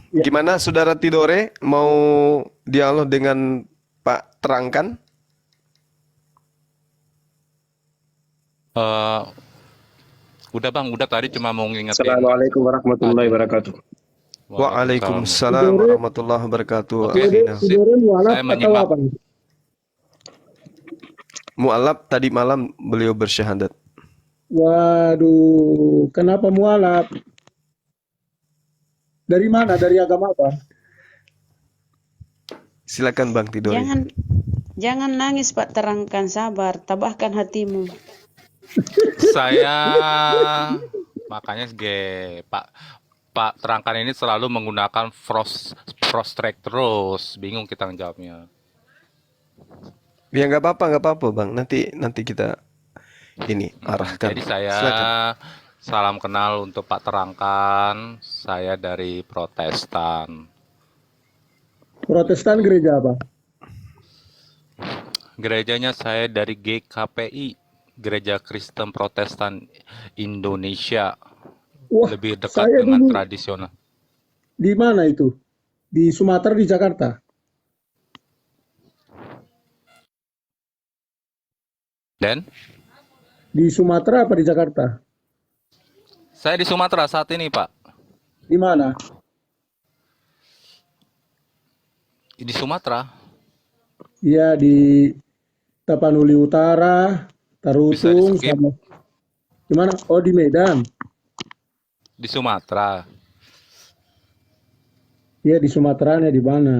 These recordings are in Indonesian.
Ya, Gimana Saudara Tidore mau dialog dengan Pak Terangkan? Eh, udah bang, udah tadi cuma mau ngingetin Assalamualaikum warahmatullahi aja. wabarakatuh. Waalaikumsalam. Waalaikumsalam Tidore, warahmatullahi wabarakatuh. Oke, Akhina. Tidore mualaf saya atau menyimak. apa? Mu'alaf tadi malam beliau bersyahadat. Waduh, kenapa mualaf? Dari mana? Dari agama apa? Silakan Bang Tidore. Jangan jangan nangis Pak, terangkan, sabar, tabahkan hatimu. Saya makanya Pak Pak Terangkan ini selalu menggunakan frost track terus. Bingung kita ngejawabnya. Ya nggak apa-apa Bang. Nanti kita ini arahkan. Jadi saya Silakan. salam kenal untuk Pak Terangkan. Saya dari Protestan. Protestan gereja apa? Gerejanya saya dari GKPI, Gereja Kristen Protestan Indonesia. Wah, Lebih dekat saya dengan dulu tradisional. di mana itu? Di Sumatera, di Jakarta. Dan Di Sumatera apa di Jakarta? saya di Sumatera saat ini, Pak. Di mana? Di Sumatera. Iya, di Tapanuli Utara, Bisa di Tarutung, skip sama di mana? Oh, di Medan. di Sumatera. Iya, di Sumateranya di mana?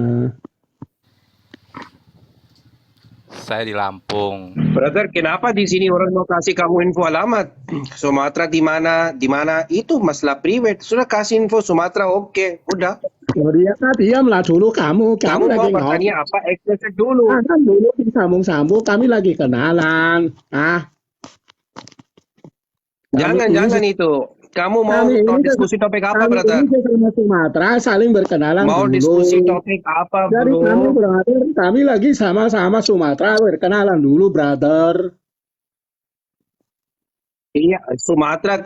Saya di Lampung. Brother, kenapa di sini orang mau kasih kamu info alamat? Sumatera di mana? Di mana? Itu masalah private. Sudah kasih info Sumatera, oke, udah. Oh, dia diamlah dulu kamu. Kamu Kamu lagi mau ngomong. bertanya apa? Explicit dulu. Ah, kan dulu disambung-sambung. Kami lagi kenalan. Kami ini Jangan itu. Kamu mau kami ini diskusi topik apa, kami ini brother? sesama Sumatera saling berkenalan Mau dulu. diskusi topik apa, Jadi kami bro? brother, kami lagi sama-sama Sumatera berkenalan dulu, brother. Iya, Sumatera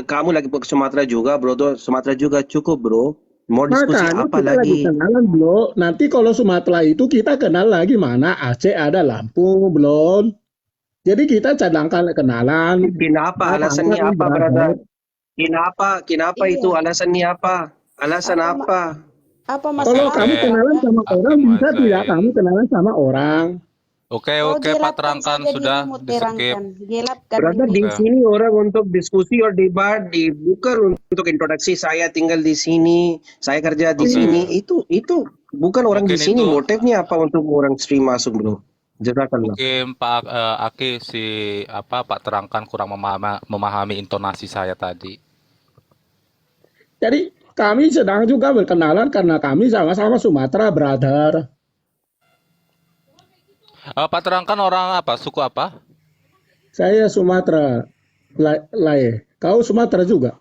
kamu lagi ke Sumatera juga, bro. Sumatera juga cukup, bro. Mau diskusi Makanya apa kita lagi lagi? kenalan, bro. Nanti kalau Sumatera itu kita kenal lagi mana Aceh ada Lampung, belum. Jadi kita cadangkan kenalan. Kenapa? Apa Alasannya kan, apa, brother? brother? Kenapa itu Iya, alasannya apa? Alasan apa apa? apa Oke, Kalau oke. kamu masalahnya kenalan Bapak? sama Oke, orang bisa tidak Muazain. kamu kenalan sama orang. Oke, Kau oke, Pak gelapkan Terangkan saja sudah dirimu, di skip. terangkan. Gelapkan Brother, di dirimu. Oke. sini orang untuk diskusi atau debat, bukan untuk introduksi saya tinggal di sini, saya kerja di Oke. sini. Itu bukan orang di Mungkin sini. itu Motifnya apa untuk orang stream masuk, bro? Jazakallah. mungkin Pak Aki si Pak Terangkan kurang memahami intonasi saya tadi. Jadi kami sedang juga berkenalan karena kami sama-sama Sumatera, brother. Pak Terangkan orang apa? Suku apa? Saya Sumatera, Lae. Kau Sumatera juga?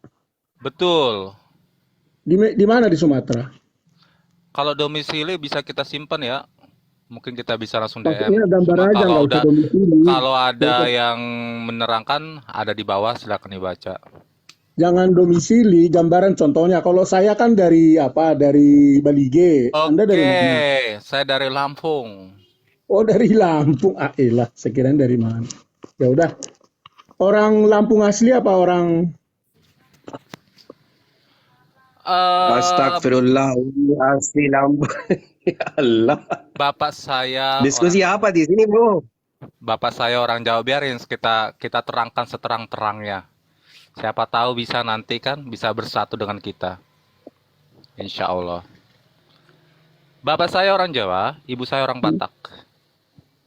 Betul. Di mana di Sumatera? Kalau domisili bisa kita simpan ya. Mungkin kita bisa langsung DM. Maksudnya gambar Cuma aja, nggak usah domisili. kalau ada yang menerangkan ada di bawah silakan dibaca. Jangan domisili, gambaran contohnya. Kalau saya kan dari apa? Dari Balige. Anda dari Oke, mana? saya dari Lampung. Oh, dari Lampung. Ah, elah, sekiranya dari mana? Ya udah. Orang Lampung asli apa orang? Eh, Astagfirullah, asli lambung. Ya Allah. bapak saya orang Diskusi apa di sini, bro? Bapak saya orang Jawa, biarin kita terangkan seterang-terangnya. Siapa tahu bisa nanti kan bisa bersatu dengan kita. Insya Allah. Bapak saya orang Jawa, ibu saya orang Batak.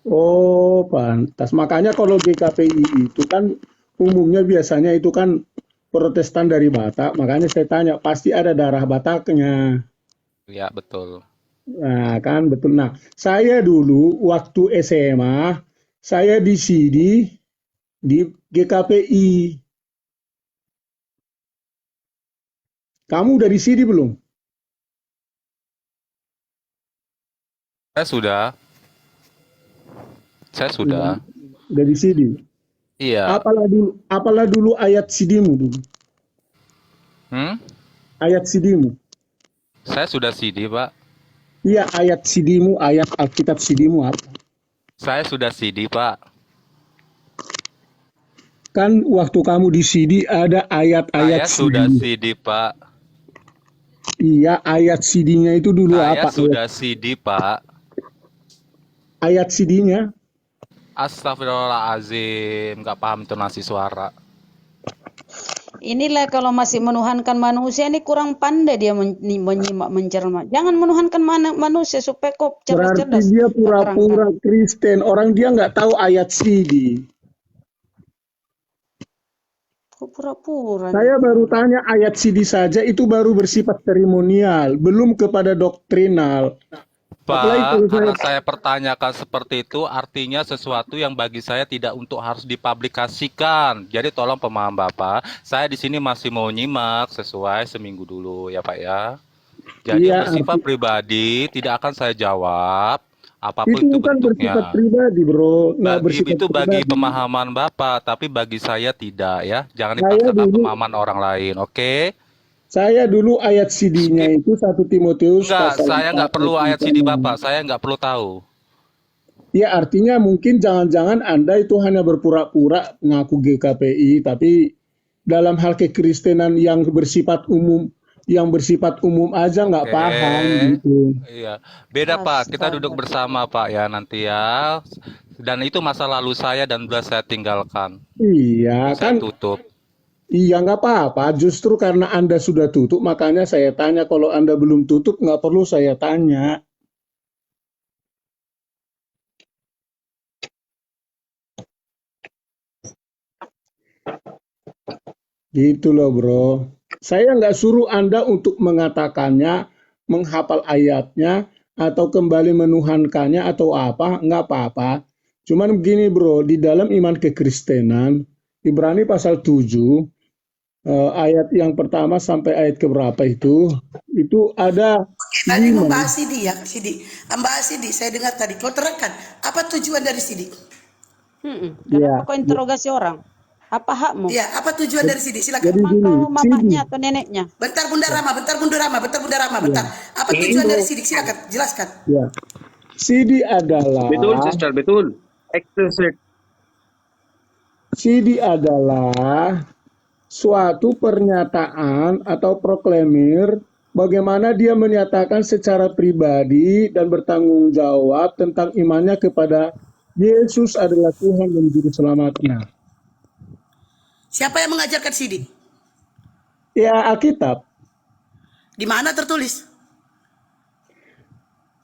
Oh, pantas. Makanya kalau GKPI itu kan umumnya biasanya itu kan Protestan dari Batak. Makanya saya tanya, pasti ada darah Bataknya. Ya, betul. Nah, kan betul. Nah, saya dulu waktu SMA, saya di sini di GKPI. Kamu udah di sini belum? Saya sudah, saya Udah, sudah. udah di sini. Iya. Apalah dulu ayat sidimu dulu. Hmm? Ayat sidimu. Saya sudah CD, Pak. Iya, ayat CD-mu, ayat Alkitab CD-mu apa? Saya sudah CD, Pak. Kan waktu kamu di CD ada ayat-ayat Saya sudah CD. CD, Pak. Iya, ayat CD-nya itu dulu Saya apa? sudah CD, Pak. Ayat CD-nya? Astagfirullahaladzim, nggak paham intonasi suara. Inilah kalau masih menuhankan manusia ini kurang pandai dia menyimak mencermat. Jangan menuhankan manusia supaya kau Berarti cerdas-cerdas. dia Tak pura-pura terangkan. Kristen. Orang dia nggak tahu ayat CD. Kau pura-pura. Saya baru tanya ayat CD saja itu baru bersifat seremonial, belum kepada doktrinal. Apalagi Pak, kalau karena saya pertanyakan seperti itu, artinya sesuatu yang bagi saya tidak untuk harus dipublikasikan. Jadi tolong pemaham Bapak, saya di sini masih mau nyimak sesuai seminggu dulu ya Pak ya. Jadi yang Iya, bersifat pribadi tidak akan saya jawab, apapun itu itu bukan bersifat bentuknya. pribadi, bro. Nggak bersifat Itu bagi pribadi. pemahaman Bapak, tapi bagi saya tidak ya. Jangan Saya dipaksakan dulu, pemahaman orang lain, oke? saya dulu ayat CD-nya Skip. itu 1 Timotius Enggak, pasal saya 4 nggak perlu ayat ayat CD 5. Bapak, saya nggak perlu tahu. Ya, artinya mungkin jangan-jangan Anda itu hanya berpura-pura ngaku GKPI, tapi dalam hal kekristenan yang bersifat umum aja nggak Oke, paham gitu. iya. Beda Pak, kita duduk Astaga. bersama Pak ya nanti ya. Dan itu masa lalu saya dan sudah saya tinggalkan. Iya, Saya kan? tutup. Iya, nggak apa-apa. Justru karena Anda sudah tutup, makanya saya tanya. Kalau Anda belum tutup, nggak perlu saya tanya. Gitu loh, bro. Saya nggak suruh Anda untuk mengatakannya, menghafal ayatnya, atau kembali menuhankannya, atau apa, nggak apa-apa. Cuman begini, bro, di dalam iman kekristenan, Ibrani pasal 7, ayat yang pertama sampai ayat keberapa itu ada Tadi 5. membahas Sidi ya, Sidi. Membahas Sidi, saya dengar tadi. Kau terangkan, apa tujuan dari Sidi? Ya, Kenapa kau interogasi orang? Apa hakmu? Ya, apa tujuan dari Sidi? jadi Silakan. Emang gini, kau Sidi. mamanya atau neneknya? Bentar Bunda Rama, bentar Bunda Rama, bentar Bunda Rama, bentar. Apa tujuan dari Sidi? Silakan, jelaskan. Ya, Sidi adalah Betul, sister, betul. Explicit. Sidi adalah suatu pernyataan atau proklamir bagaimana dia menyatakan secara pribadi dan bertanggung jawab tentang imannya kepada Yesus adalah Tuhan dan Juru Selamatnya. Siapa yang mengajarkan Sidi? Ya, Alkitab. Di mana tertulis?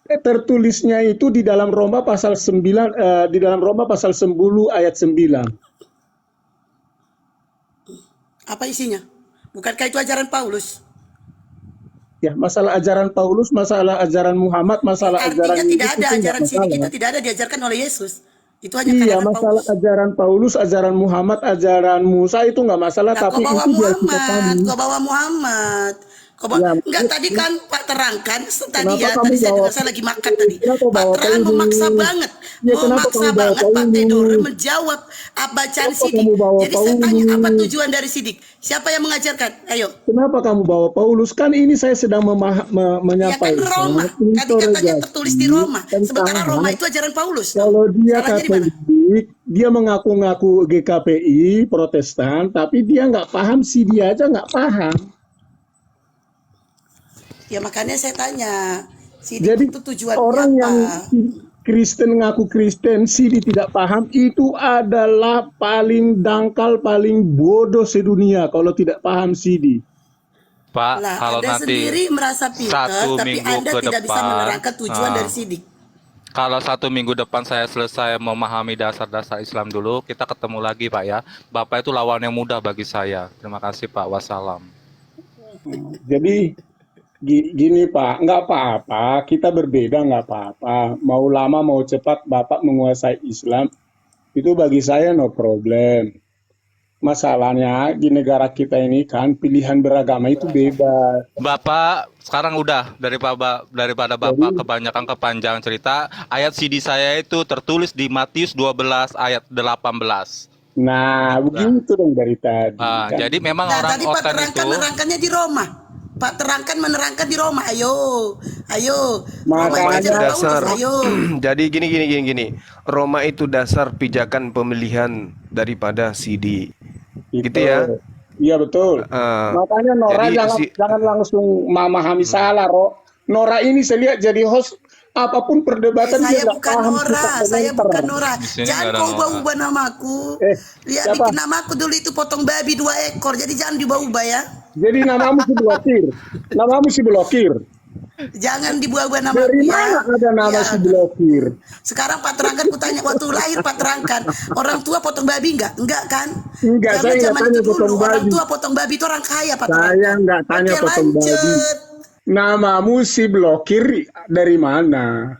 Tertulisnya itu di dalam Roma pasal 9, di dalam Roma pasal 10 ayat 9. Apa isinya? Bukankah itu ajaran Paulus? Ya, masalah ajaran Paulus, masalah ajaran Muhammad, masalah Artinya ajaran tidak Yesus ada itu nggak ajaran Sidi kita masalah. tidak ada diajarkan oleh Yesus. Itu hanya Iya, karangan masalah Paulus. ajaran Paulus, ajaran Muhammad, ajaran Musa itu nggak masalah, Nah, kau tapi bawa itu di Alkitab Muhammad, kami. kau bawa Muhammad. Kau bawa, Ya, enggak tadi kan Pak terangkan tadi kenapa ya, kamu tadi saya bawa dengar saya lagi makan tadi. kenapa Pak bawa Terang memaksa Paulus? banget, Ya, kenapa memaksa kamu bawa banget Pak Teodor Paulus? menjawab bacaan Kenapa Sidik. kamu bawa Jadi saya tanya apa Paulus? tujuan dari Sidik? Siapa yang mengajarkan? Ayo. Kenapa kamu bawa Paulus? Kan ini saya sedang Ya kan menyampaikan Roma. Tadi katanya tertulis di interogasi Roma. Sementara tentang Roma itu ajaran Paulus. kalau dia Salahnya di mana? Katolik, dia mengaku-ngaku GKPI, Protestan, tapi dia nggak paham sih, dia aja nggak paham. Ya makanya saya tanya, Sidik Jadi itu tujuannya orang apa? yang Kristen ngaku Kristen, Sidi tidak paham, itu adalah paling dangkal, paling bodoh sedunia kalau tidak paham Sidi. Pak, Lah, kalau Anda nanti sendiri merasa pintar, 1 tapi minggu Anda ke tidak bisa depan, menerangkan tujuan dari Sidik. kalau 1 minggu depan saya selesai memahami dasar-dasar Islam dulu, kita ketemu lagi Pak ya. Bapak itu lawan yang mudah bagi saya. Terima kasih Pak. Wassalam. Jadi gini Pak, nggak apa-apa, kita berbeda nggak apa-apa. Mau lama mau cepat Bapak menguasai Islam, itu bagi saya no problem. Masalahnya di negara kita ini kan pilihan beragama itu bebas. Bapak sekarang udah daripada Bapak kebanyakan kepanjangan cerita, ayat CD saya itu tertulis di Matius 12 ayat 18. Nah, begitu dong dari tadi. Kan. Jadi memang Nah, orang tadi Pak orten itu nerangkannya di Roma. Pak terangkan menerangkan di Roma, ayo. Roma Roma itu itu Makanya ajaran Paulus, dasar. ayo. Jadi gini. Roma itu dasar pijakan pemilihan daripada CD. Gitu ya. itu. Iya betul. Eh, Makanya Nora jadi jangan langsung memahami salah, Ro. Nora ini saya lihat jadi host apapun perdebatan dia Saya nggak bukan paham Nora, suka saya komentar. bukan Nora. Di sini Jangan nggak ada kau Nora. ubah-ubah namaku. Lihat Siapa? bikin namaku dulu itu potong babi 2 ekor, jadi jangan diubah-ubah ya. Jadi namamu si blokir. Namamu si blokir. Jangan diubah-ubah namaku Dari ya. mana ada nama Ya. si blokir? Sekarang Pak Terangkan kutanya waktu lahir Pak Terangkan, orang tua potong babi enggak? Enggak kan? Enggak, Karena saya nggak zaman tanya itu dulu potong orang babi. tua potong babi itu orang kaya Pak Terangkan. Saya nggak tanya Oke, potong babi. lanjut. Namamu si blokir dari mana?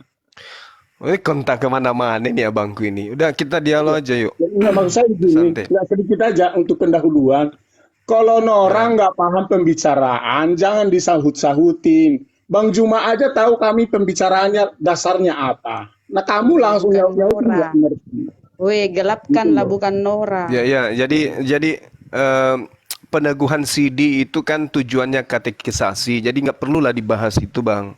ini kontak kemana-mana nih abangku ini. Udah kita dialog aja yuk. Nggak, maksud saya begini, Santai. nggak sedikit aja untuk pendahuluan. Kalau Nora nggak paham pembicaraan, jangan disahut-sahutin. Bang Juma aja tahu kami pembicaraannya dasarnya apa. Nah kamu langsung Bukan jawab Nora. nggak ngerti. Weh, gelapkanlah bukan Nora. Ya, jadi peneguhan CD itu kan tujuannya katekisasi. Jadi nggak perlulah dibahas itu, Bang.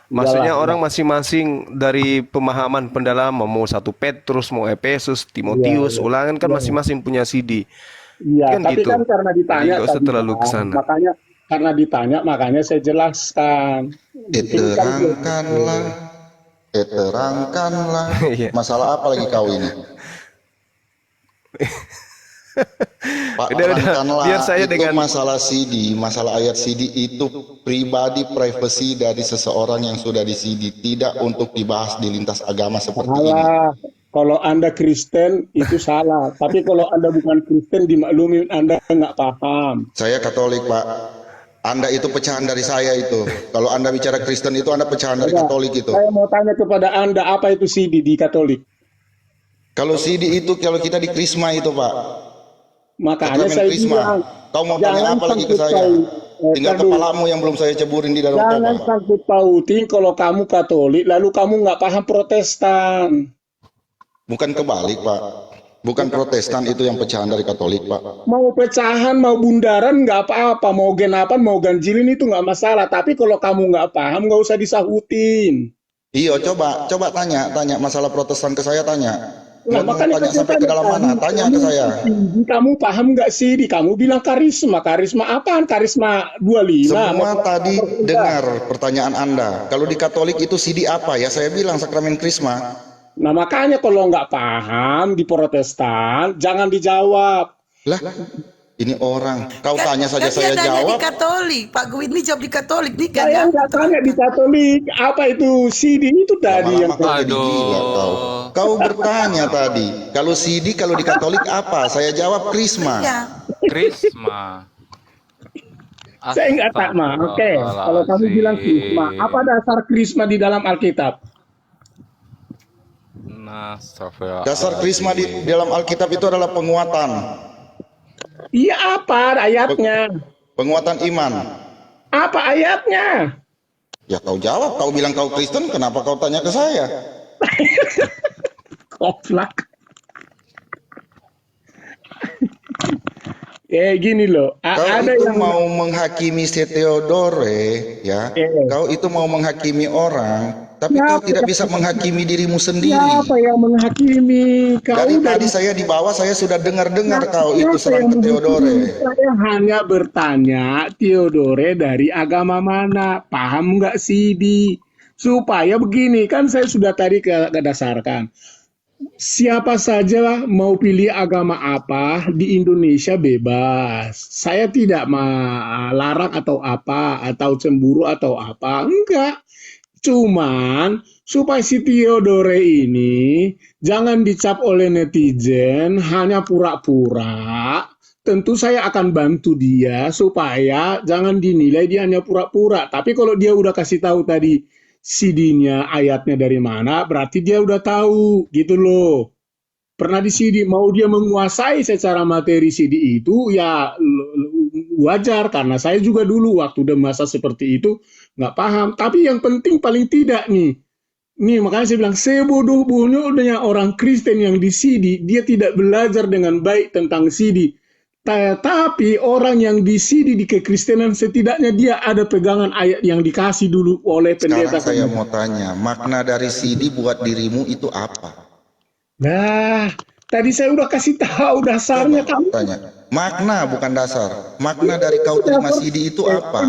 Maksudnya Iyalah, orang masing-masing dari pemahaman pendalaman, mau 1 Petrus, mau Efesus, Timotius, Iya, ulangan kan masing-masing punya CD. Iya, Kan tapi gitu. kan karena ditanya Jadi nggak usah tadi, terlalu Bang, kesana. makanya karena ditanya makanya saya jelaskan. Ini kan Terangkanlah. Iya. Masalah apa lagi kau ini? Pak, Udah, terangkanlah. biar saya Itu dengan masalah CD, masalah ayat CD itu pribadi privasi dari seseorang yang sudah di CD, tidak untuk dibahas di lintas agama seperti ini. salah. Kalau Anda Kristen itu salah, tapi kalau Anda bukan Kristen dimaklumin Anda nggak paham. Saya Katolik, Pak. Anda itu pecahan dari saya itu. Kalau Anda bicara Kristen itu Anda pecahan dari Coba, Katolik itu. saya mau tanya kepada Anda apa itu CD di Katolik? Kalau CD itu kalau kita di Krisma itu, Pak. Makanya Sakramen saya Krisma. bilang Kau mau tanya jangan apa lagi ke sangkut saya? paut. Tinggal Tadu, kepalamu yang belum saya ceburin di dalam jangan koper. sangkut pautin kalau kamu Katolik lalu kamu nggak paham Protestan. Bukan kebalik, Pak. Bukan Protestan itu yang pecahan dari Katolik, Pak. Mau pecahan, mau bundaran nggak apa-apa, mau genapan, mau ganjilin itu nggak masalah. Tapi kalau kamu nggak paham nggak usah disahutin. Iya, coba tanya masalah Protestan ke saya, tanya. Nah, Mau makanya tanya saya sampai ke dalam tanya, mana? Tanya ke saya. Kamu paham nggak sih? Kamu bilang karisma apaan? Karisma 25. Semua tadi dengar pertanyaan Anda. Kalau di Katolik itu CD apa ya? Saya bilang sakramen Krisma. Nah makanya kalau nggak paham di Protestan jangan dijawab. Lah, ini orang. Kau tanya saja Kan saya dia nanya di jawab. Katolik. Pak Gwin ini jawab di Katolik nih kan. Saya nggak tanya di Katolik apa itu CD itu tadi yang Lama-lama kau jadi gila kau. Kau bertanya tadi. Kalau CD kalau di Katolik apa? Saya jawab Krisma. Ya. Krisma. saya nggak tak mah. Oke, kalau kamu bilang krisma, apa dasar krisma di dalam Alkitab? Nah, astagfirullah. Dasar Krisma di dalam Alkitab itu adalah penguatan. Iya apa ayatnya? Penguatan iman. Apa ayatnya? Ya kau jawab, kau bilang kau Kristen, kenapa kau tanya ke saya? Koplak. Gini loh, Kau ada itu yang mau menghakimi si Theodore, ya. Kau itu mau menghakimi orang, tapi Ya, kau tidak bisa menghakimi dirimu sendiri. siapa yang menghakimi? Kau Dari tadi dari saya di bawah saya sudah dengar-dengar kau siapa itu serang yang ke Theodore. menghakimi? Saya hanya bertanya Theodore dari agama mana? Paham nggak sih supaya begini kan saya sudah tadi kedasarkan. Siapa saja mau pilih agama apa di Indonesia bebas. Saya tidak melarang atau apa atau cemburu atau apa. Enggak. Cuman supaya si Theodore ini jangan dicap oleh netizen hanya pura-pura. Tentu saya akan bantu dia supaya jangan dinilai dia hanya pura-pura. Tapi kalau dia udah kasih tahu tadi CD-nya ayatnya dari mana, berarti dia udah tahu gitu loh. Pernah di CD, mau dia menguasai secara materi CD itu ya wajar karena saya juga dulu waktu udah masa seperti itu nggak paham. Tapi yang penting paling tidak nih makanya saya bilang sebodoh-bodohnya orang Kristen yang di CD dia tidak belajar dengan baik tentang CD. Tetapi orang yang disidi di kekristenan setidaknya dia ada pegangan ayat yang dikasih dulu oleh pendeta. Sekarang saya mau tanya, makna dari CD buat dirimu itu apa? Nah, tadi saya udah kasih tahu dasarnya Coba kamu. tanya. Makna bukan dasar. Makna dari kau terima CD itu apa?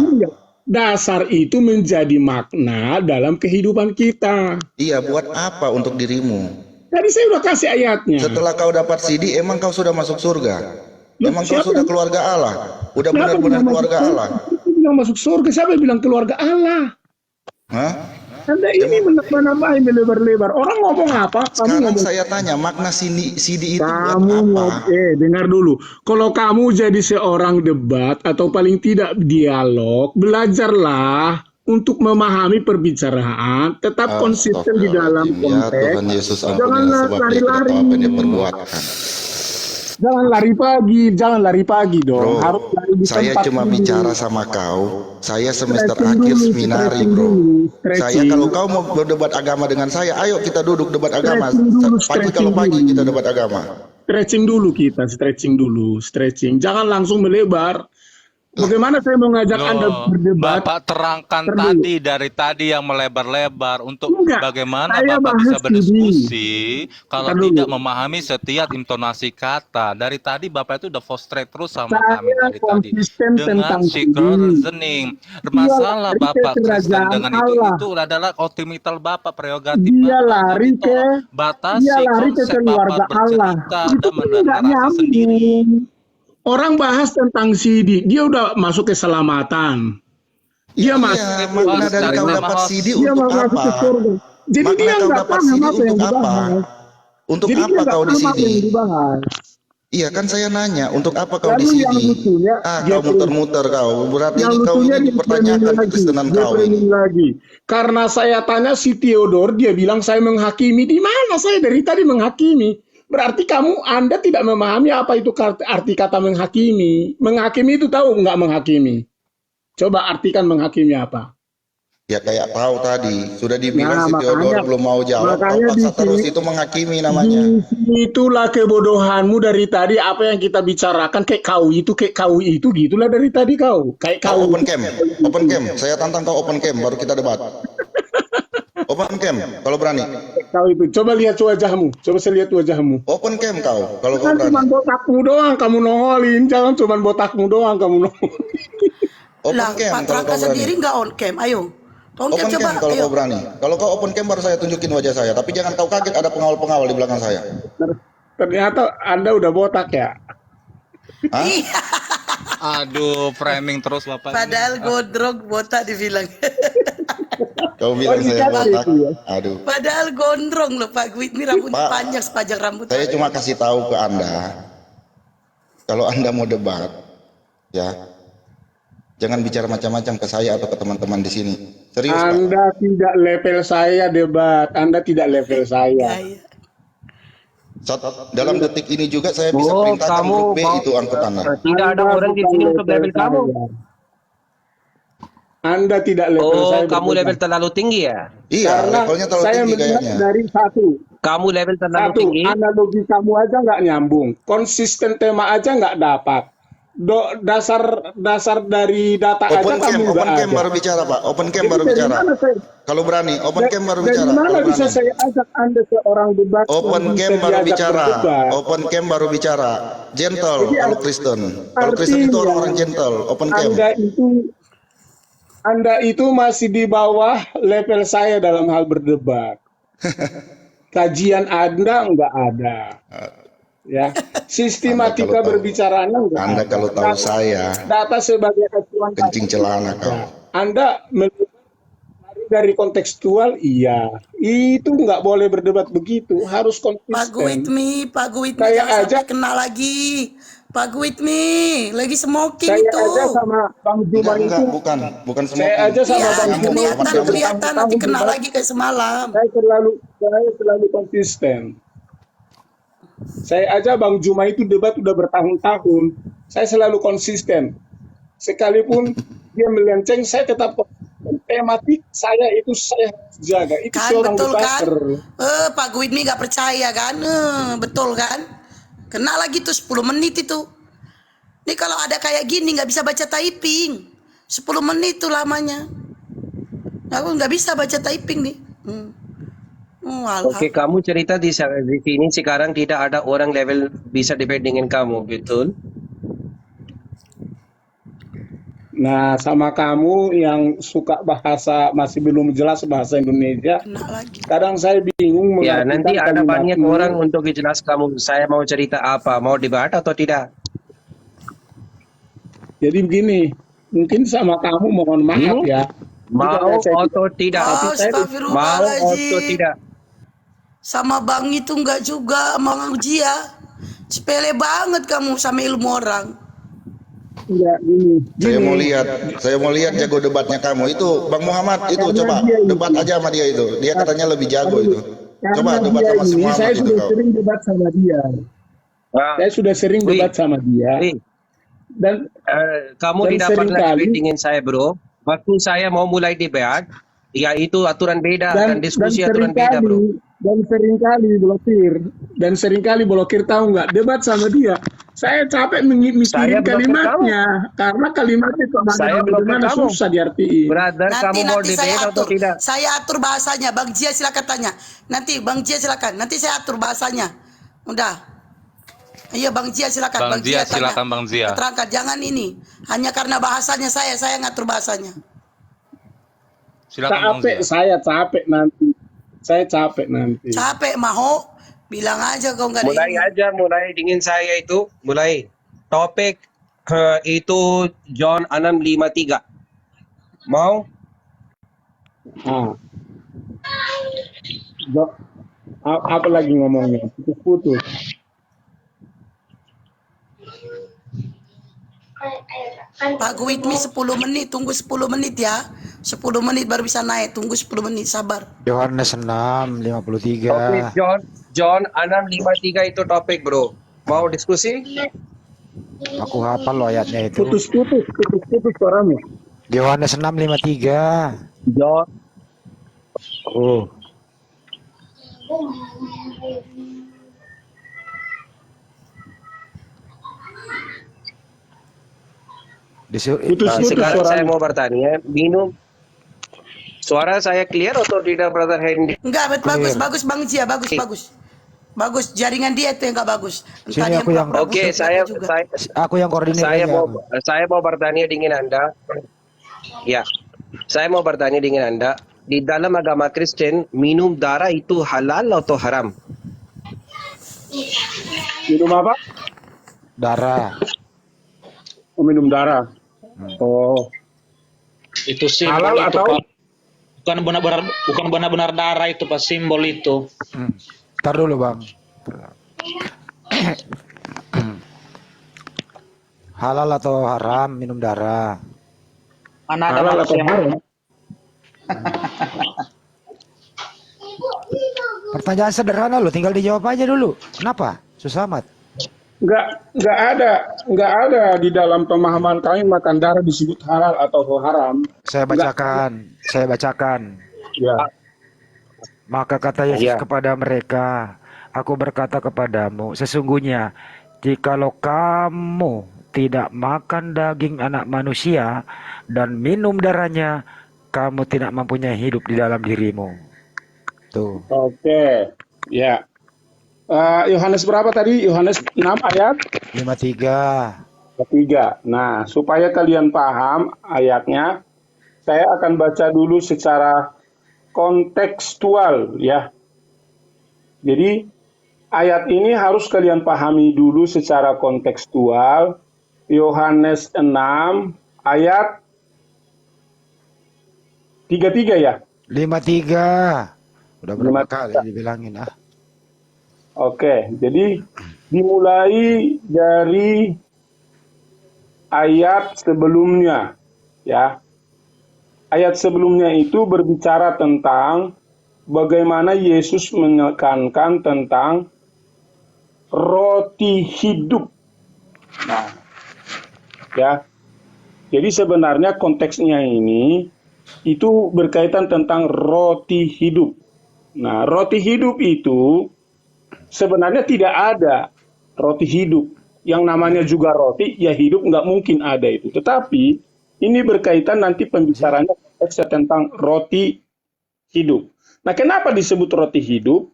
Dasar itu menjadi makna dalam kehidupan kita. Iya, buat apa untuk dirimu? Tadi saya udah kasih ayatnya. Setelah kau dapat CD, emang kau sudah masuk surga? Emang kau Siapa sudah yang- keluarga Allah? Udah Siapa benar-benar yang keluarga masuk Allah? surga? Siapa yang bilang masuk surga? Siapa yang bilang keluarga Allah? Hah? Anda ini menambahi melebar-lebar. Orang ngomong apa? Kamu Sekarang ngomong. saya tanya, makna CD itu buat Kamu apa? dengar dulu. Kalau kamu jadi seorang debat atau paling tidak dialog, belajarlah untuk memahami perbicaraan, tetap konsisten di dalam Astagfirullahaladzim. Ya konteks. Tuhan Yesus, Janganlah ampunilah sebab dia tidak lari-lari. tahu apa yang dia perbuatkan. Jangan lari pagi dong. Bro, Harus lari di saya tempat cuma dulu. bicara sama kau. Saya semester Stretching akhir dulu, seminari, stretching bro. dulu, Saya stretching. kalau kau mau berdebat agama dengan saya, ayo kita duduk debat agama. Stretching dulu, Pagi kalau stretching pagi dulu. kita debat agama. Stretching dulu kita, stretching. Jangan langsung melebar. Bagaimana saya mau ngajak Anda Loh, berdebat? Bapak terangkan Ntar dulu. dari tadi yang melebar-lebar untuk Enggak, bagaimana saya Bapak bahas bisa ini. berdiskusi kalau Ntar dulu. tidak memahami setiap intonasi kata. Dari tadi Bapak itu udah frustrate terus sama kami Saya dari tadi konsisten dengan tentang secret ini. reasoning. Masalah lari ke Bapak Kristen kerajaan dengan Allah. itu adalah ultimate Bapak, prerogatif Dia Bapak. lari Jadi ke tolong batasi dia lari ke konsep keluarga Bapak Allah. bercerita Itu dan kan nggak bernarasi sendiri. nyambung. Orang bahas tentang CD, dia udah masuk keselamatan. Dia masuk Iya, ke makna Host, dari cari kau nama dapat host. CD dia untuk mau masuk apa? ke surga. Jadi Makna dia kau nggak dapat paham CD apa yang untuk apa? dibahas. Untuk Jadi dia apa nggak kau di paham apa yang CD? dibahas. Iya kan saya nanya, untuk apa kau di Lalu yang CD? lucunya dia Kau muter-muter kau. Berarti yang ini kau lucunya ini dia dipertanyakan framing lagi, kekristenan dia kau ini. framing lagi. Karena saya tanya si Theodore, dia bilang saya menghakimi. Di mana saya dari tadi menghakimi? Berarti Anda tidak memahami apa itu arti kata menghakimi. Menghakimi itu tahu nggak menghakimi? Coba artikan menghakimi apa? Ya kayak tahu tadi, sudah dibilang Nah, si Theodore makanya- belum mau jawab, kau makanya paksa di terus sini- itu menghakimi namanya. Itulah kebodohanmu dari tadi, apa yang kita bicarakan kayak kau itu gitulah dari tadi kau. Kayak Kau kau. open cam, saya tantang kau open cam, baru kita debat. Open cam, kalau berani. Kau itu. Coba lihat wajahmu. Coba saya lihat wajahmu. Open cam kau, kalau kau Jangan cuma berani. botakmu doang kamu nongolin. Jangan cuma botakmu doang kamu nongolin. Open Lah, cam Pak kalau Traka kau berani. sendiri nggak on cam. Ayo. On cam Open coba. cam kalau Ayo. kau berani. Kalau kau open cam baru saya tunjukin wajah saya. Tapi jangan kau kaget ada pengawal-pengawal di belakang saya. Ternyata Anda udah botak ya. Hah? Iya. Aduh, framing terus Bapak. ini. Padahal gondrong botak dibilang. Kau bilang Oh, saya dikasih botak. itu ya? Aduh. Padahal gondrong loh Pak Gwit. Ini rambutnya Pak, panjang sepanjang rambut. Saya cuma kasih tahu ke Anda. Kalau Anda mau debat, ya. Jangan bicara macam-macam ke saya atau ke teman-teman di sini. Serius, Pak. Anda tidak level saya debat. Anda tidak level saya. Gaya. Dalam detik ini juga saya bisa Oh, perintahkan kamu grup B mau- itu angkut Anda. Tidak ada Anda orang di bukan sini untuk level kamu. saya. Anda tidak level Oh, saya. kamu berdebat. level terlalu tinggi ya? Iya, Karena levelnya terlalu saya tinggi melihat kayaknya. dari satu, Kamu level terlalu tinggi. analogi kamu aja nggak nyambung, konsisten tema aja nggak dapat, dasar dari data aja Open cam, kamu nggak open cam ada. baru bicara, Pak. Open cam Jadi baru dari bicara. mana saya- Kalau berani, open cam baru dari bicara. mana Kalau bisa berani. saya ajak Anda seorang debat Open yang cam bisa baru diajak bicara. berdebat? Open cam baru bicara. Gentle Jadi kalau Kristen. Kalau Kristen itu artinya orang-orang gentle. Open cam. Anda itu masih di bawah level saya dalam hal berdebat. Kajian Anda nggak ada. Ya, sistematika Anda kalau tahu- berbicaranya nggak Anda ada. kalau tahu saya, Data sebagai acuan kencing celana kau. Anda melihat dari kontekstual, iya. Itu nggak boleh berdebat begitu, harus Pak konsisten. Gwitmi Kayak jangan aja- sampai kena lagi. Pak Gwitmi lagi smoking Saya itu. aja sama Bang Juma Enggak, itu, bukan semua. saya aja sama Iya, Bang Juma kelihatan nanti kena lagi kayak semalam. saya selalu konsisten. Saya aja Bang Juma itu debat udah bertahun-tahun. Saya selalu konsisten. Sekalipun dia melenceng, saya tetap konsisten. Tematik saya itu saya jaga. Itu Kan seorang betul kan? debater. Pak Gwitmi nggak percaya kan? Betul kan? Kena lagi tuh 10 menit itu. Nih kalau ada kayak gini nggak bisa baca typing. 10 menit tuh lamanya. Aku nggak bisa baca typing nih. Walah. Oke, kamu cerita di sini sekarang tidak ada orang level bisa debate dengan kamu, betul? Nah, sama kamu yang suka bahasa masih belum jelas bahasa Indonesia, Kena lagi. kadang saya bingung Ya, nanti mengartikan ada kalimat banyak ini. orang untuk jelas kamu. Saya mau cerita apa? Mau debat atau tidak? Jadi begini, mungkin sama kamu mohon maaf ya. Mau atau tidak? Tapi saya Mau Astagfirullahaladzim. atau tidak? Sama Bang itu enggak juga, Bang Ujia. Sepele banget kamu sama ilmu orang. enggak gini. Saya mau lihat jago debatnya kamu. Itu Bang Muhammad itu Karena coba dia ini- debat aja sama dia itu. Dia katanya lebih jago itu. Coba Karena debat dia sama si ini, Muhammad saya itu sudah kau. sering debat sama dia. Nah, Saya sudah sering Wih. debat sama dia. Wih. Dan Kamu Dan tidak sering pernah kali- debate dengan saya, bro. Waktu saya mau mulai debat, ya itu aturan beda dan diskusi aturan beda, bro. Dan seringkali blokir tahu nggak debat sama dia. Saya capek Saya mikirin blokir kalimatnya karena kalimatnya Saya blokir kemana-mana kamu. susah diartiin. Brother, kamu mau Nanti saya debate atau atur. tidak? Saya atur bahasanya. Bang Jia silakan tanya. Nanti Bang Jia silakan. Nanti saya atur bahasanya. Udah. Iya Bang Jia silakan. Bang Jia, tanya. silakan Bang Jia. Terangkan, jangan ini. Hanya karena bahasanya saya ngatur bahasanya. Silakan Bang Zia. Saya capek nanti. Capek mau bilang aja kau nggak ada Mulai ilmu. aja, mulai dengan saya itu, mulai. Topik itu John 6:53. Mau? Ah. Apa lagi ngomongnya? Putus-putus. Pak Guitmi 10 menit, tunggu 10 menit ya. 10 menit baru bisa naik, tunggu 10 menit, sabar. Yohanes 6:53. Topik John 6:53 itu topik, bro. Mau diskusi? Aku hafal lo ayatnya itu. Putus-putus suaramu. Yohanes 6:53. John. Oh. Putus-putus Sekarang saya suaramu. mau bertanya, minum. Suara saya clear atau tidak, Brother Hendy? Enggak, bagus Bang Jia, bagus. Bagus, jaringan dia itu yang enggak bagus. Entah Sini dia aku yang- pura-pura Oke, bagus, saya juga. Aku yang koordinir saya aja. mau bertanya dengan Anda. Ya. Saya mau bertanya dengan Anda, di dalam agama Kristen minum darah itu halal atau haram? Minum apa? Darah. Oh, minum darah. Oh, Itu simbol halal itu, atau Pak. Bukan benar-benar darah itu, Pak, simbol itu. Ntar dulu bang. Halal atau haram minum darah? Mana ada halal atau manusia yang haram? Pertanyaan sederhana lo, tinggal dijawab aja dulu. Kenapa? Susah amat. Nggak ada di dalam pemahaman kami makan darah disebut halal atau haram. Saya bacakan. Ya. Maka kata Yesus Ya. kepada mereka, aku berkata kepadamu, sesungguhnya jikalau kamu tidak makan daging anak manusia dan minum darahnya, kamu tidak mempunyai hidup di dalam dirimu. Tuh. Oke. Ya. Yohanes berapa tadi? Yohanes 6 ayat 53. 3. Nah, supaya kalian paham ayatnya, saya akan baca dulu secara kontekstual ya. Jadi ayat ini harus kalian pahami dulu secara kontekstual. Yohanes 6 ayat 33 ya. 53. Udah berapa 53. kali dibilangin ah. Oke, jadi dimulai dari ayat sebelumnya ya. Ayat sebelumnya itu berbicara tentang bagaimana Yesus menekankan tentang roti hidup. Nah, ya. Jadi sebenarnya konteksnya ini itu berkaitan tentang roti hidup. Nah, roti hidup itu sebenarnya tidak ada roti hidup yang namanya juga roti, ya hidup nggak mungkin ada itu. Tetapi ini berkaitan nanti pembicaranya tentang roti hidup. Nah, kenapa disebut roti hidup?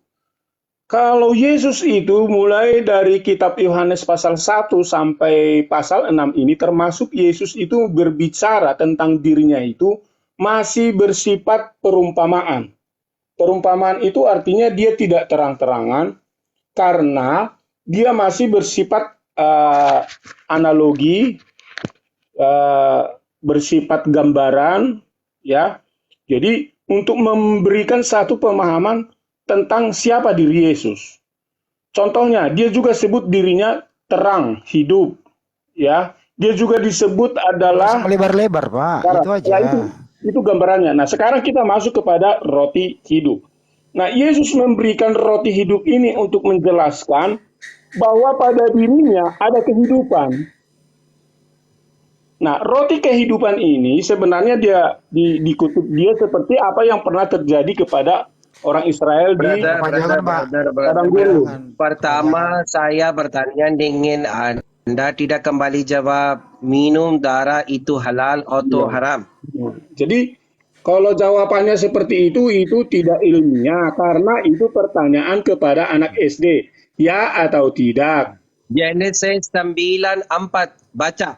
Kalau Yesus itu mulai dari kitab Yohanes pasal 1 sampai pasal 6 ini, termasuk Yesus itu berbicara tentang dirinya itu masih bersifat perumpamaan. Perumpamaan itu artinya dia tidak terang-terangan karena dia masih bersifat analogi, bersifat gambaran, ya. Jadi untuk memberikan satu pemahaman tentang siapa diri Yesus. Contohnya, dia juga sebut dirinya terang, hidup, ya. Dia juga disebut adalah melebar-lebar, Pak. Itu aja. Ya, itu gambarannya. Nah, sekarang kita masuk kepada roti hidup. Nah, Yesus memberikan roti hidup ini untuk menjelaskan bahwa pada dirinya ada kehidupan. Nah, roti kehidupan ini sebenarnya dia dikutip dia seperti apa yang pernah terjadi kepada orang Israel di padang gurun. Pertama, saya bertanya dengan Anda tidak kembali jawab minum darah itu halal atau haram. Jadi kalau jawabannya seperti itu tidak ilmiah karena itu pertanyaan kepada anak SD, ya atau tidak. Genesis 9:4 baca.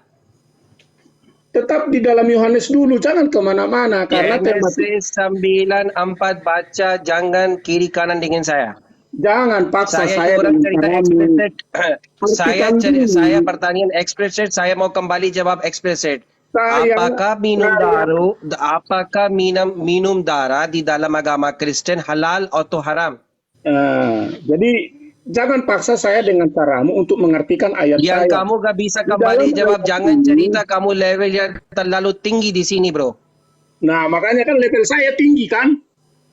Tetap di dalam Yohanes dulu, jangan kemana-mana karena Genesis 9:4 baca, jangan kiri kanan dengan saya. Jangan paksa saya kurang cerita explicit. Saya Artikan pertanyaan explicit, saya mau kembali jawab explicit. Saya- Apakah minum darah di dalam agama Kristen halal atau haram? Jadi jangan paksa saya dengan caramu untuk mengartikan ayat Yang saya. kamu gak bisa Di kembali dalam jawab, ayat jangan ini- cerita kamu level yang terlalu tinggi di sini, bro. Nah, makanya kan level saya tinggi kan?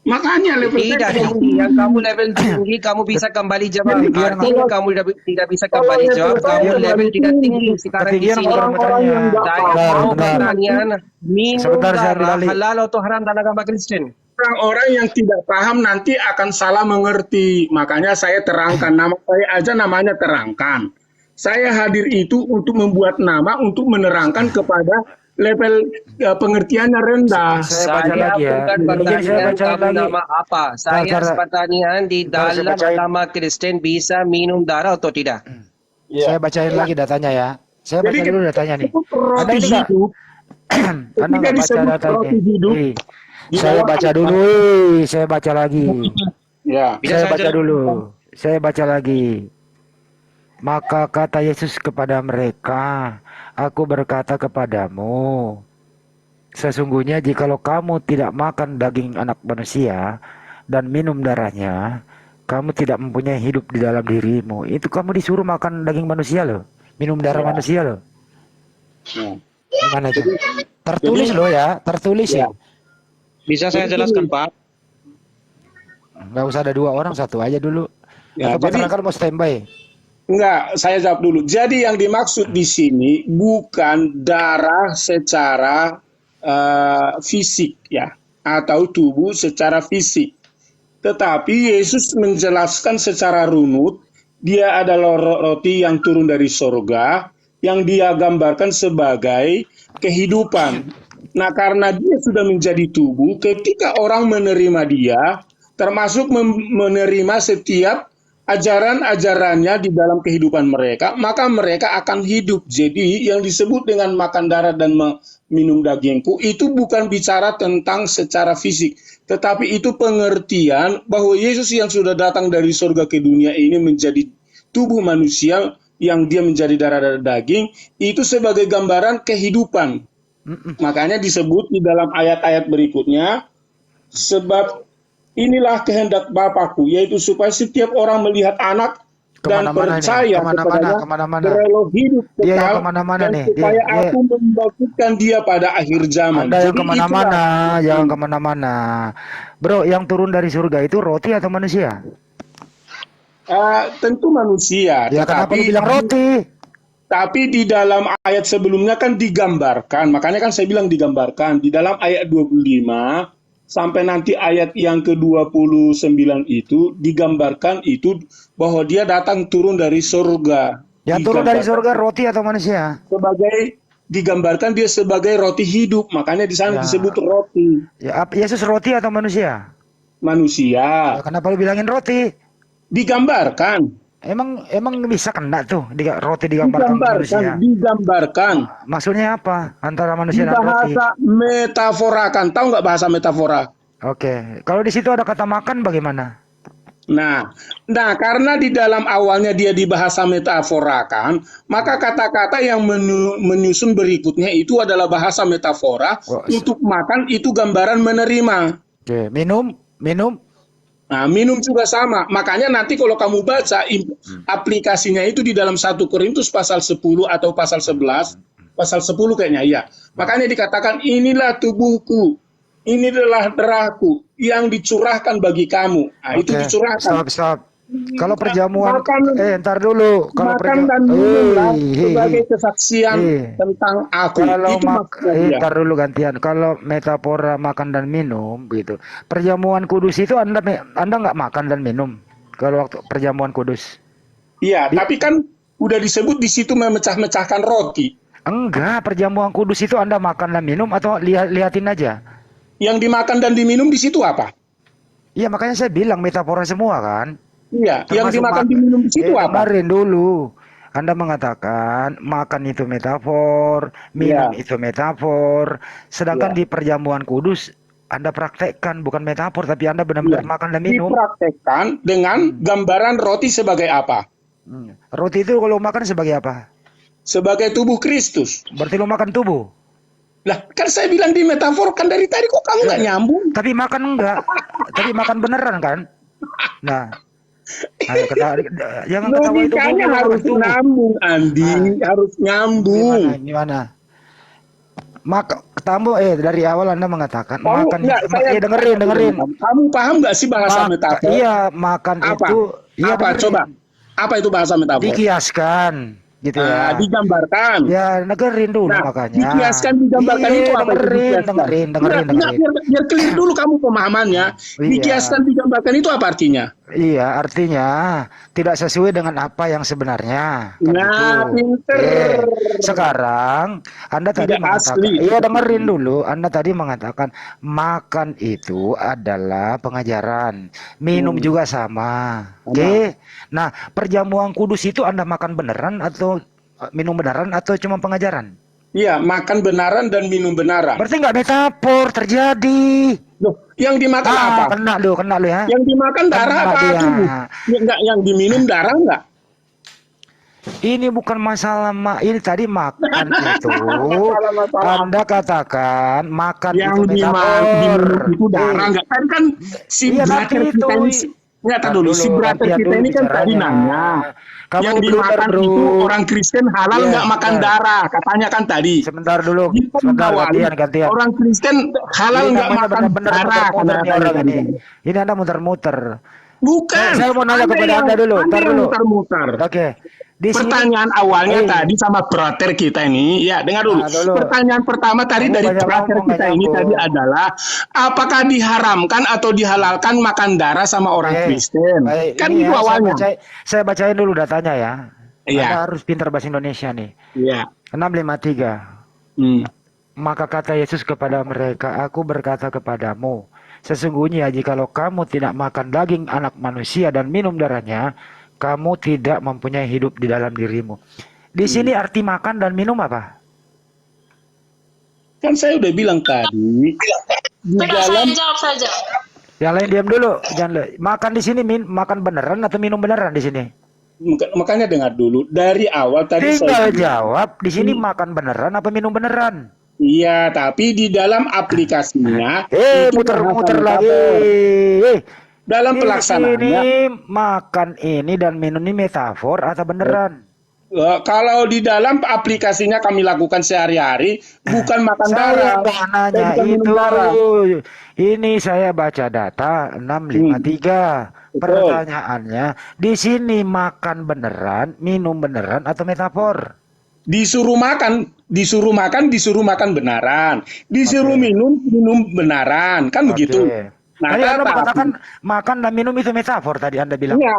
Makanya level Tidak saya tinggi, yang kamu level tinggi, kamu bisa kembali jawab. Artinya kamu tidak bisa kembali jawab, kamu level tidak tinggi sekarang di Ketinggian sini. orang-orang yang nggak Saya paham. mau pertanyaan, minum Sebentar, saya ambil darah alih. halal atau haram dalam agama Kristen? Orang-orang yang tidak paham nanti akan salah mengerti. Makanya saya terangkan, nama saya aja namanya terangkan. Saya hadir itu untuk membuat nama, untuk menerangkan kepada level pengertiannya rendah. Saya baca lagi ya. bukan Mungkin saya pertanyaan bacain kamu lagi. nama apa. Saya Cara- pertanyaan di Bentar, saya dalam bacain. agama Kristen bisa minum darah atau tidak? Saya bacain lagi datanya ya. Saya baca Jadi dulu datanya nih. disebut roti Anda ini nggak- hidup. Anda Ketika nggak baca disebut datanya. roti hidup, di Saya dalam baca ayat- dulu. Saya baca lagi. Ya. Bisa Saya saya baca jelaskan? dulu. Saya baca lagi. Maka kata Yesus kepada mereka, Aku berkata kepadamu, sesungguhnya jikalau kamu tidak makan daging anak manusia dan minum darahnya, kamu tidak mempunyai hidup di dalam dirimu. Itu kamu disuruh makan daging manusia loh, minum darah manusia loh. Ya. Gimana itu? Tertulis loh ya, tertulis ya. Bisa saya jelaskan, Pak? Nggak usah ada dua orang, satu aja dulu. Ya, Atau Pak jadi- Terangkan mau standby? Enggak, saya jawab dulu. Jadi yang dimaksud di sini bukan darah secara fisik ya, atau tubuh secara fisik. Tetapi Yesus menjelaskan secara runut, dia adalah roti yang turun dari sorga, yang dia gambarkan sebagai kehidupan. Nah, karena dia sudah menjadi tubuh, ketika orang menerima dia, termasuk menerima setiap ajaran-ajarannya di dalam kehidupan mereka, maka mereka akan hidup. Jadi yang disebut dengan makan darah dan minum dagingku itu bukan bicara tentang secara fisik, tetapi itu pengertian bahwa Yesus yang sudah datang dari surga ke dunia ini menjadi tubuh manusia yang dia menjadi darah dan daging, itu sebagai gambaran kehidupan. Makanya disebut di dalam ayat-ayat berikutnya, sebab inilah kehendak Bapakku, yaitu supaya setiap orang melihat anak dan Kemana-mana nih, percaya kemana-mana, kepadanya kemana-mana. beroleh hidup Dia yang kekal, kemana-mana dan nih, supaya dia- aku membangkitkan dia pada akhir zaman. Anda yang Jadi kemana-mana, itulah- jangan kemana-mana. Bro, yang turun dari surga itu roti atau manusia? Tentu manusia, Ya kenapa lu tetapi bilang roti? Tapi di dalam ayat sebelumnya kan digambarkan, makanya kan saya bilang digambarkan. Di dalam ayat 25 sampai nanti ayat yang ke-29 itu digambarkan itu bahwa dia datang turun dari surga. Yang turun dari digambarkan surga roti atau manusia? digambarkan dia sebagai roti hidup, makanya di sana Ya, disebut roti Yesus roti atau manusia? manusia. Ya, kenapa lu bilangin roti? Digambarkan, Emang bisa kena tuh roti digambarkan manusia? digambarkan. Maksudnya apa antara Di manusia dan roti? bahasa metaforakan, tahu nggak bahasa metafora? Oke, kalau di situ ada kata makan bagaimana? Nah, karena di dalam awalnya dia dibahasa metaforakan, maka kata-kata yang menyusun berikutnya itu adalah bahasa metafora. Oh, Untuk makan itu gambaran menerima. Oke, minum. Nah, minum juga sama. Makanya nanti kalau kamu baca aplikasinya itu di dalam 1 Korintus pasal 10 atau pasal 11, pasal 10 kayaknya ya. Makanya dikatakan inilah tubuhku, ini adalah darahku yang dicurahkan bagi kamu. Nah, itu Oke, dicurahkan. stop. Kalau perjamuan, Makan ntar dulu. Kalau makan dan minumlah sebagai Eh, kesaksian tentang aku. Kalau Itu maksudnya dia. ntar dulu gantian. Kalau metafora makan dan minum, gitu. Perjamuan kudus itu Anda nggak makan dan minum kalau waktu perjamuan kudus? Iya, tapi kan udah disebut di situ memecah-mecahkan roti. Enggak, perjamuan kudus itu Anda makan dan minum atau lihatin aja? Yang dimakan dan diminum di situ apa? Iya, makanya saya bilang metafora semua kan. Iya, yang Termasuk dimakan diminum di situ apa? Dengerin dulu. Anda mengatakan makan itu metafor, minum itu metafor. Sedangkan di perjamuan kudus Anda praktekkan bukan metafor, tapi Anda benar-benar makan dan minum. Dipraktekkan dengan gambaran roti sebagai apa? Roti itu kalau makan sebagai apa? Sebagai tubuh Kristus. Berarti lo makan tubuh. Lah, kan saya bilang di metafor kan dari tadi kok kamu nggak nyambung? Tapi makan enggak. Tapi makan beneran kan? Nah, ayo jangan ketawa itu Logikanya dulu, harus makan tubuh. nyambung, Andi. Harus nyambung. Gimana? Dari awal Anda mengatakan Kamu, makan enggak, itu. Iya, dengerin. Kamu paham nggak sih bahasa metafor? Iya, makan Apa? itu. Iya, Apa? dengerin. Coba. Apa itu bahasa metafor? Dikiaskan, gitu ya. Digambarkan. Ya, dengerin dulu Nah, makanya. dikiaskan, digambarkan Iya, itu apa? Itu dikiaskan? dengerin. Biar clear dulu kamu pemahamannya. Iya. Dikiaskan, digambarkan itu apa artinya? Iya, artinya tidak sesuai dengan apa yang sebenarnya. Kan Nah, gitu. pinter. Sekarang Anda tadi Tidak mengatakan, asli. iya dengerin dulu. Anda tadi mengatakan makan itu adalah pengajaran, minum juga sama. Oke. Nah, perjamuan kudus itu Anda makan beneran atau minum beneran atau cuma pengajaran? Iya, makan benaran dan minum benaran. Berarti nggak metafor terjadi. Loh, yang dimakan apa? Kena lu ya. Yang dimakan darah Kena apa dia. tubuh? Enggak, yang diminum darah enggak? Ini bukan masalah ini tadi makan itu. Anda katakan makan Yang itu metafor. diminum itu darah enggak? Kan si Iya, brother nanti kita ini itu. Enggak, tahu dulu. Si brother gantian kita dulu ini kan tadi bicaranya. nanya. Kamu Yang blunder, dimakan bro. itu orang Kristen halal Iya, enggak makan sebentar. darah? Katanya kan tadi. Sebentar dulu. Kita Sebentar, mengawali gantian. orang Kristen halal Ini enggak namanya makan benar-benar darah? muter-muter nih orang Tadi. ini. Ini Anda muter-muter. Bukan. Saya mau nanya kepada Anda dulu. Anda Ntar yang dulu. muter-muter. Oke. Di sini Pertanyaan awalnya tadi sama brother kita ini, ya dengar dulu. dulu. Pertanyaan pertama tadi Kamu dari banyak brother ngomong, kita nggak ini nyambung. tadi adalah apakah diharamkan atau dihalalkan makan darah sama orang Kristen? Baik, Kan ini itu ya, awalnya. saya bacain dulu datanya ya. Iya. Anda harus pintar bahasa Indonesia nih. Iya. 653. Hmm. Maka kata Yesus kepada mereka, aku berkata kepadamu, sesungguhnya jikalau kamu tidak makan daging anak manusia dan minum darahnya, kamu tidak mempunyai hidup di dalam dirimu. Di sini arti makan dan minum apa? Kan saya udah bilang tadi di dalam jawab saja. Yang lain diam dulu, makan di sini makan beneran atau minum beneran di sini? makanya dengar dulu dari awal tadi Tinggal saya jawab di sini makan beneran apa minum beneran? iya, tapi di dalam aplikasinya itu Muter-muter bahasa lagi. metafor. Dalam Di pelaksanaannya sini makan ini dan minum ini metafor atau beneran? kalau di dalam aplikasinya kami lakukan sehari-hari bukan makan darah. Saya nggak nanya bukan minum itu. darah. Ini saya baca data 653. Betul. Pertanyaannya, di sini makan beneran, minum beneran atau metafor? Disuruh makan benaran. Disuruh minum benaran. Kan begitu. Nah, Tadi Anda tapi- mengatakan makan dan minum itu metafor tadi Anda bilang. Iya.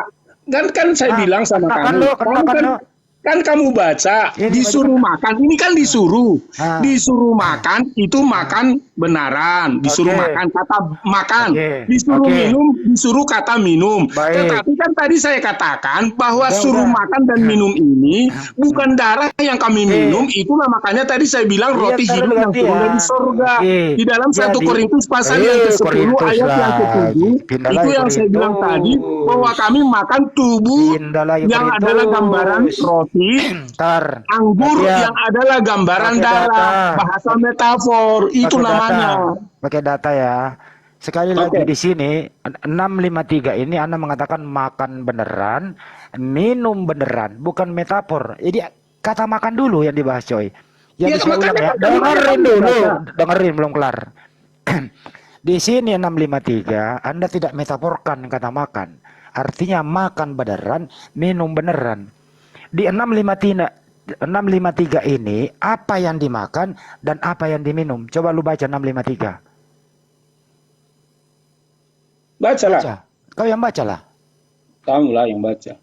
Kan saya bilang sama Kenakan kamu. lo, Kamu kenakan kan lo. Kan kamu baca, Ini disuruh makan. Ini kan disuruh. Ah. Disuruh makan, itu makan benaran. Disuruh Oke. makan, kata makan. Oke. Disuruh Oke. minum, disuruh kata minum. Baik. Tetapi kan tadi saya katakan bahwa Ya suruh udah. makan dan minum ini bukan darah yang kami minum. Itulah makanya tadi saya bilang Iya, roti ntar hidup yang ganti turun ya. dari surga. Oke. Di dalam 1 Jadi- Korintus pasal yang ke-10 Korintus ayat yang lagi. ke-7 Pindah itu lagi yang saya bilang tadi Korintus. bahwa kami makan tubuh Pindah lagi yang Korintus. adalah gambaran roti, Ntar. anggur Gantian. yang adalah gambaran Pakai darah, data. bahasa metafor, itu Pakai namanya. data. Pakai data ya. Sekali lagi Oke. di sini 653 ini Anda mengatakan makan beneran, minum beneran, bukan metafor. Jadi kata makan dulu yang dibahas, coy. Iya, Yang saya ulang makanya ya. kan tadi Dengerin kan dulu. baca. Dengerin belum kelar. Di sini 653 Anda tidak metaforkan kata makan. Artinya makan beneran, minum beneran. Di 653 ini apa yang dimakan dan apa yang diminum? Coba lu baca 653. Bacalah. Baca. Kau yang baca lah. Kamu lah yang baca.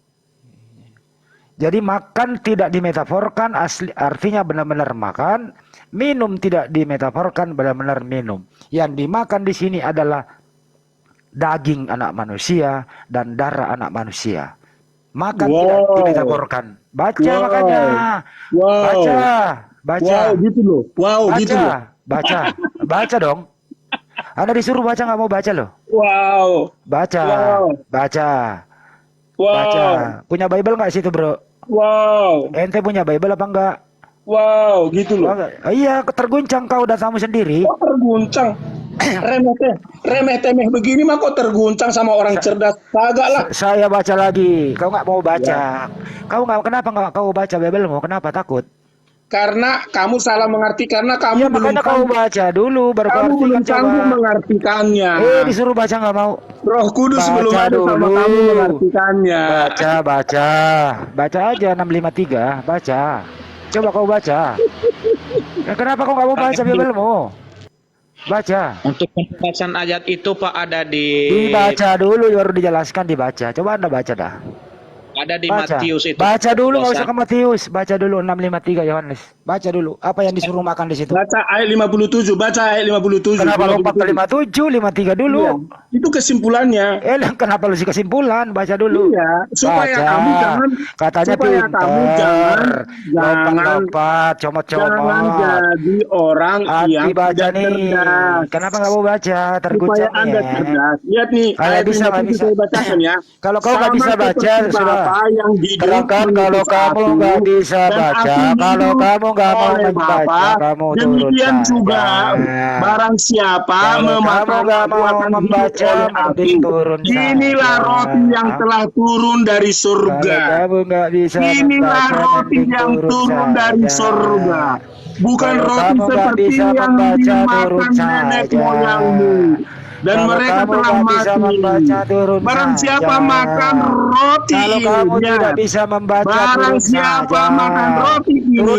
Jadi makan tidak dimetaforkan asli artinya benar-benar makan, minum tidak dimetaforkan benar-benar minum. Yang dimakan di sini adalah daging anak manusia dan darah anak manusia. Makan tidak Wow. dimetaforkan. Baca Wow. makanya. Wow. Baca. Wow, gitu loh. Wow, gitu loh. Baca. Baca dong. Anda disuruh baca nggak mau baca loh. Wow. Baca. Wow. Baca. Wow. Baca. Punya Bible nggak situ bro? Wow. Ente punya Bible apa enggak? Wow, gitu loh. Oh, iya, terguncang kau datamu sendiri. Kok terguncang? Remeh temeh begini mah kok terguncang sama orang cerdas? Kagak lah. Saya baca lagi. Kau nggak mau baca. Ya. Kau nggak kenapa nggak kau baca Biblemu? Kenapa takut? Karena kamu salah mengerti, karena kamu Ya belum makanya kau sanggup, baca dulu baru kau kamu belum artikan sanggup coba. mengartikannya. Disuruh baca nggak mau. Roh Kudus Baca belum ada sama dulu. kamu mengartikannya. Baca aja 653. Baca. Coba kau baca. Kenapa kau nggak mau baca Biblemu? Baca. Untuk pembahasan ayat itu Pak ada di Dibaca dulu baru dijelaskan dibaca. Coba Anda baca dah. ada di Baca. Matius itu. Baca dulu nggak usah ke Pembahasan. Matius. Baca dulu 653 Yohanes. Baca dulu. Apa yang disuruh makan di situ? Baca ayat 57, baca ayat 57. Kenapa lompat ke 57, 53 dulu? Iya, itu kesimpulannya. Kenapa lu sih kesimpulan? Baca dulu. Iya, supaya Baca. kamu jangan Katanya supaya kamu pinter. jangan Lompat-lompat, jangan comot-comot. jadi orang yang Baca tidak nih. cerdas. Kenapa nggak mau baca? Supaya Terguncang Anda ya. cerdas. Lihat nih, Nggak ayat bisa, 57 nggak bisa. saya bacakan ya. Kalau kau nggak Sama bisa baca, seperti sudah. Bapa yang hidup Terangkan kalau mengutus kamu aku, nggak bisa dan baca, aku kalau hidup kamu nggak mau oleh membaca, Bapa, kamu turun demikian saja. juga barang siapa Kalau kamu memakan nggak aku mau akan hidup membaca, oleh mending aku. turun Inilah saja. roti yang telah turun dari Kalau surga. kamu nggak bisa Inilah membaca, roti mending yang turun dari saja. surga. Bukan Kalau roti kamu nggak seperti bisa yang membaca, turun dimakan nenek saja. moyangmu. Dan Kalau mereka kamu telah nggak bisa mati. membaca, turun Barang siapa saja. makan roti Kalau kamu ini, tidak bisa membaca, barang turun siapa saja. makan roti ini, Turun